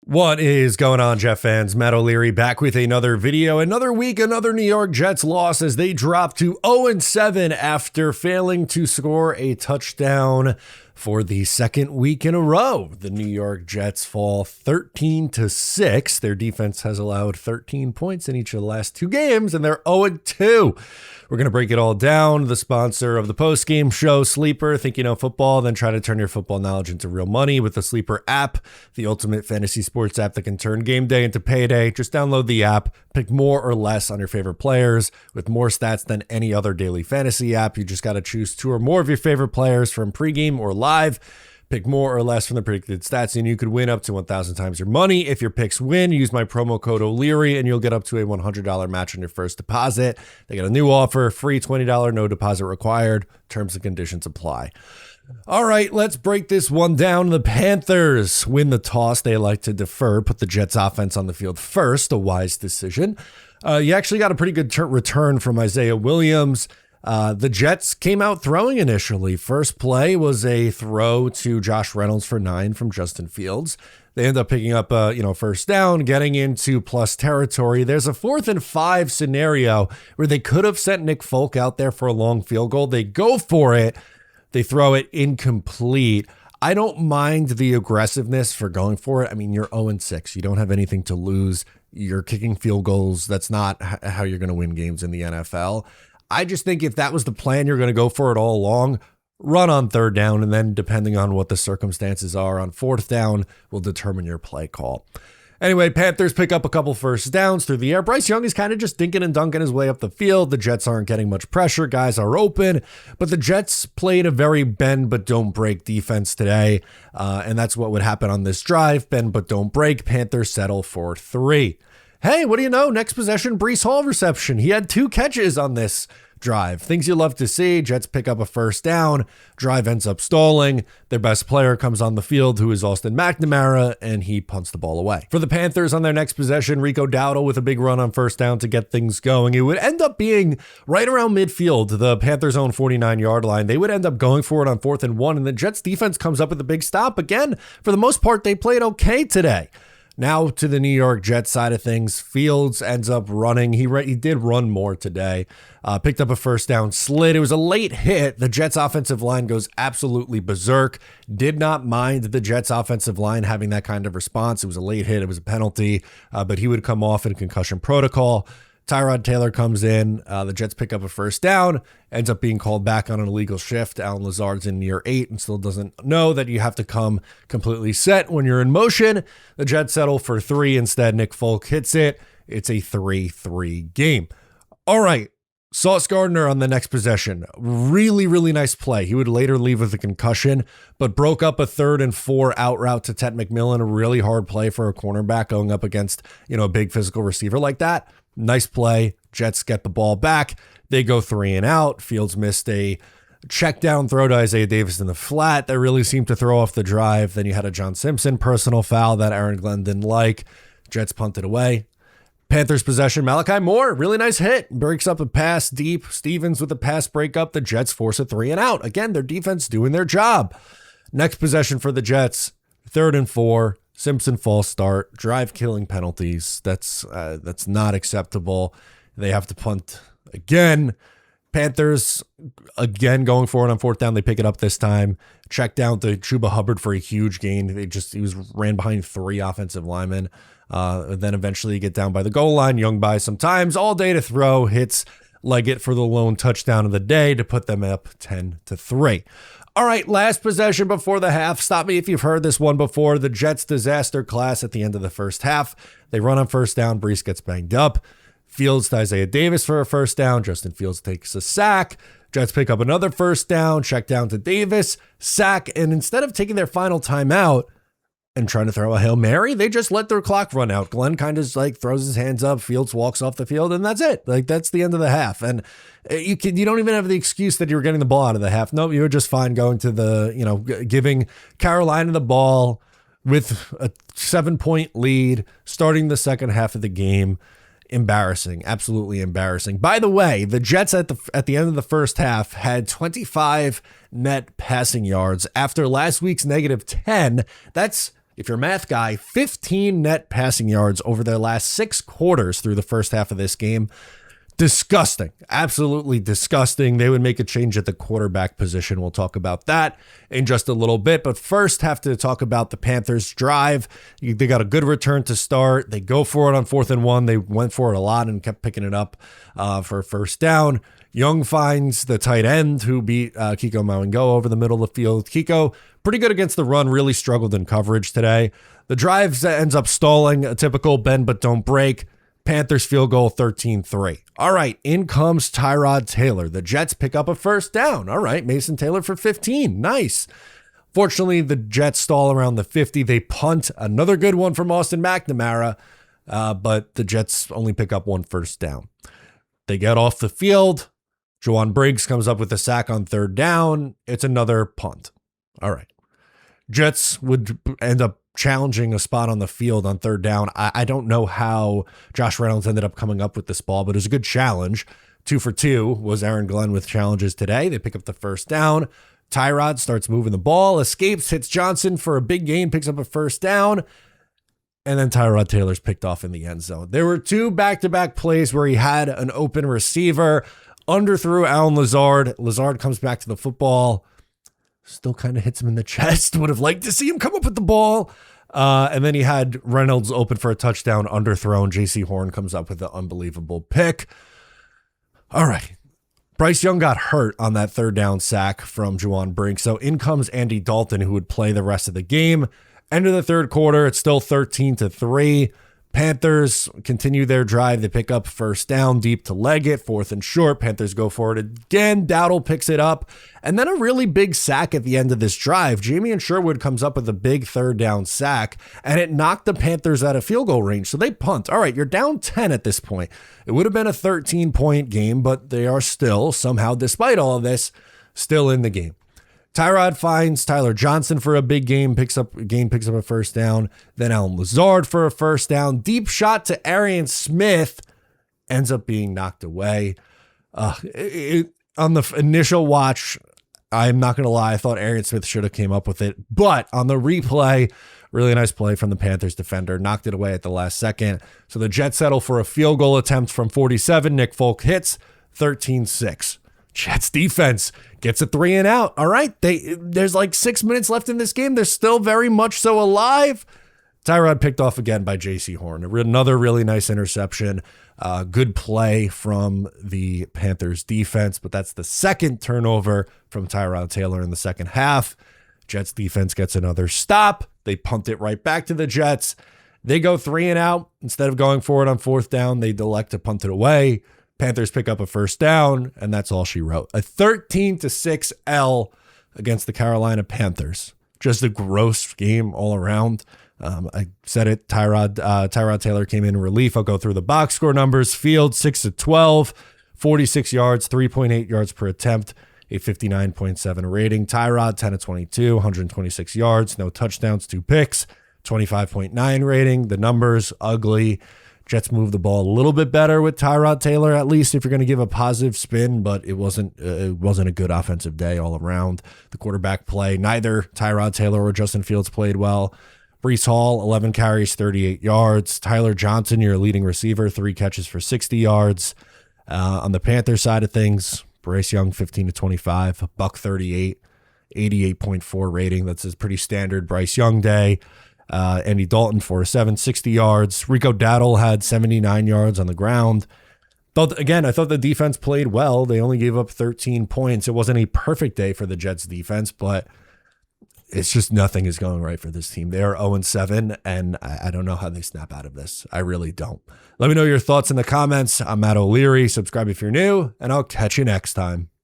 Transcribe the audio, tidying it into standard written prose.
What is going on, Jet fans? Matt O'Leary back with another video. Another week, another New York Jets loss as they drop to 0-7 after failing to score a touchdown for the second week in a row. The New York Jets fall 13-6. Their defense has allowed 13 points in each of the last two games, and they're 0-2. We're going to break it all down. The sponsor of the post-game show, Sleeper. Think you know football, then try to turn your football knowledge into real money with the Sleeper app, the ultimate fantasy sports app that can turn game day into payday. Just download the app, pick more or less on your favorite players with more stats than any other daily fantasy app. You just got to choose two or more of your favorite players from pregame or live. Pick more or less from the predicted stats, and you could win up to 1,000 times your money. If your picks win, use my promo code O'Leary, and you'll get up to a $100 match on your first deposit. They got a new offer, free $20, no deposit required. Terms and conditions apply. All right, let's break this one down. The Panthers win the toss. They like to defer, put the Jets offense on the field first, a wise decision. You actually got a pretty good return from Isaiah Williams. The Jets came out throwing initially. First play was a throw to Josh Reynolds for 9 from Justin Fields. They end up picking up first down, getting into plus territory. There's a 4th and 5 scenario where they could have sent Nick Folk out there for a long field goal. They go for it. They throw it incomplete. I don't mind the aggressiveness for going for it. I mean, you're 0-6. You don't have anything to lose. You're kicking field goals. That's not how you're going to win games in the NFL. I just think if that was the plan, you're going to go for it all along, run on third down, and then depending on what the circumstances are on fourth down will determine your play call. Anyway, Panthers pick up a couple first downs through the air. Bryce Young is kind of just dinking and dunking his way up the field. The Jets aren't getting much pressure. Guys are open, but the Jets played a very bend but don't break defense today, and that's what would happen on this drive. Bend but don't break. Panthers settle for 3. Hey, what do you know? Next possession, Breece Hall reception. He had 2 catches on this drive. Things you love to see. Jets pick up a first down. Drive ends up stalling. Their best player comes on the field, who is Austin McNamara, and he punts the ball away. For the Panthers on their next possession, Rico Dowdle with a big run on first down to get things going. It would end up being right around midfield, the Panthers' own 49-yard line. They would end up going for it on 4th and 1, and the Jets defense comes up with a big stop. Again, for the most part, they played okay today. Now to the New York Jets side of things, Fields ends up running. He did run more today. Picked up a first down, slid. It was a late hit. The Jets offensive line goes absolutely berserk. Did not mind the Jets offensive line having that kind of response. It was a late hit. It was a penalty, but he would come off in concussion protocol. Tyrod Taylor comes in. The Jets pick up a first down, ends up being called back on an illegal shift. Allen Lazard's in near 8 and still doesn't know that you have to come completely set when you're in motion. The Jets settle for 3 instead. Nick Folk hits it. It's a 3-3 game. All right. Sauce Gardner on the next possession. Really, really nice play. He would later leave with a concussion, but broke up a 3rd and 4 out route to Ted McMillan. A really hard play for a cornerback going up against, a big physical receiver like that. Nice play. Jets get the ball back. They go 3 and out. Fields missed a check down throw to Isaiah Davis in the flat that really seemed to throw off the drive. Then you had a John Simpson personal foul that Aaron Glenn didn't like. Jets punted away. Panthers possession. Malachi Moore, really nice hit. Breaks up a pass deep. Stevens with a pass breakup. The Jets force a 3 and out. Again, their defense doing their job. Next possession for the Jets. 3rd and 4. Simpson false start, drive killing penalties. That's not acceptable. They have to punt again. Panthers again going for it on 4th down. They pick it up this time. Check down to Chuba Hubbard for a huge gain. He was ran behind 3 offensive linemen. Then eventually get down by the goal line. Young buys some times all day to throw, hits Leggett for the lone touchdown of the day to put them up 10-3. All right, last possession before the half. Stop me if you've heard this one before. The Jets disaster class at the end of the first half. They run on first down. Breece gets banged up. Fields to Isaiah Davis for a first down. Justin Fields takes a sack. Jets pick up another first down. Check down to Davis. Sack. And instead of taking their final timeout and trying to throw a Hail Mary, they just let their clock run out. Glenn kind of throws his hands up. Fields walks off the field, and that's it. That's the end of the half. And you don't even have the excuse that you were getting the ball out of the half. No, you were just fine going to the, giving Carolina the ball with a 7-point lead, starting the second half of the game. Embarrassing, absolutely embarrassing. By the way, the Jets at the end of the first half had 25 net passing yards after last week's -10. That's if you're a math guy, 15 net passing yards over their last 6 quarters through the first half of this game. Disgusting. Absolutely disgusting. They would make a change at the quarterback position. We'll talk about that in just a little bit. But first, have to talk about the Panthers' drive. They got a good return to start. They go for it on 4th and 1. They went for it a lot and kept picking it up for a first down. Young finds the tight end who beat Kiko Mawingo over the middle of the field. Kiko, pretty good against the run, really struggled in coverage today. The drive ends up stalling, a typical bend but don't break. Panthers field goal 13-3. All right, in comes Tyrod Taylor. The Jets pick up a first down. All right, Mason Taylor for 15. Nice. Fortunately, the Jets stall around the 50. They punt. Another good one from Austin McNamara, but the Jets only pick up 1 first down. They get off the field. Juwan Briggs comes up with a sack on 3rd down. It's another punt. All right. Jets would end up challenging a spot on the field on 3rd down. I don't know how Josh Reynolds ended up coming up with this ball, but it was a good challenge. 2 for 2 was Aaron Glenn with challenges today. They pick up the first down. Tyrod starts moving the ball, escapes, hits Johnson for a big gain, picks up a first down, and then Tyrod Taylor's picked off in the end zone. There were 2 back-to-back plays where he had an open receiver, underthrew Allen Lazard. Lazard comes back to the football, still kind of hits him in the chest. Would have liked to see him come up with the ball. And then he had Reynolds open for a touchdown, underthrown. J.C. Horn comes up with an unbelievable pick. All right. Bryce Young got hurt on that 3rd down sack from Juwan Briggs. So in comes Andy Dalton, who would play the rest of the game. End of the 3rd quarter, it's still 13-3. Panthers continue their drive. They pick up first down deep to Leggett, 4th and short. Panthers go for it again. Dowdle picks it up. And then a really big sack at the end of this drive. Jamie Sherwood comes up with a big 3rd down sack, and it knocked the Panthers out of field goal range. So they punt. All right, you're down 10 at this point. It would have been a 13-point game, but they are still, somehow, despite all of this, still in the game. Tyrod finds Tyler Johnson for a big game, picks up a first down. Then Allen Lazard for a first down. Deep shot to Arian Smith, ends up being knocked away. On the initial watch, I'm not going to lie, I thought Arian Smith should have came up with it. But on the replay, really nice play from the Panthers defender, knocked it away at the last second. So the Jets settle for a field goal attempt from 47. Nick Folk hits 13-6. Jets defense gets a 3 and out. All right, there's like 6 minutes left in this game. They're still very much so alive. Tyrod picked off again by J.C. Horn. Another really nice interception. Good play from the Panthers defense, but that's the 2nd turnover from Tyrod Taylor in the second half. Jets defense gets another stop. They punt it right back to the Jets. They go 3 and out. Instead of going for it on 4th down, they elect to punt it away. Panthers pick up a first down, and that's all she wrote. A 13-6 L against the Carolina Panthers. Just a gross game all around. I said it. Tyrod Taylor came in relief. I'll go through the box score numbers. Field 6-12, 46 yards, 3.8 yards per attempt, a 59.7 rating. Tyrod 10-22, 126 yards, no touchdowns, 2 picks, 25.9 rating. The numbers ugly. Jets move the ball a little bit better with Tyrod Taylor, at least if you're going to give a positive spin, but it wasn't a good offensive day all around. The quarterback play, neither Tyrod Taylor or Justin Fields played well. Breece Hall, 11 carries, 38 yards. Tyler Johnson, your leading receiver, 3 catches for 60 yards. On the Panthers side of things, Bryce Young, 15-25, $138, 88.4 rating. That's a pretty standard Bryce Young day. Andy Dalton, 4-7, 60 yards. Rico Dowdle had 79 yards on the ground. I thought the defense played well. They only gave up 13 points. It wasn't a perfect day for the Jets defense, but it's just nothing is going right for this team. They are 0-7, and I don't know how they snap out of this. I really don't. Let me know your thoughts in the comments. I'm Matt O'Leary. Subscribe if you're new, and I'll catch you next time.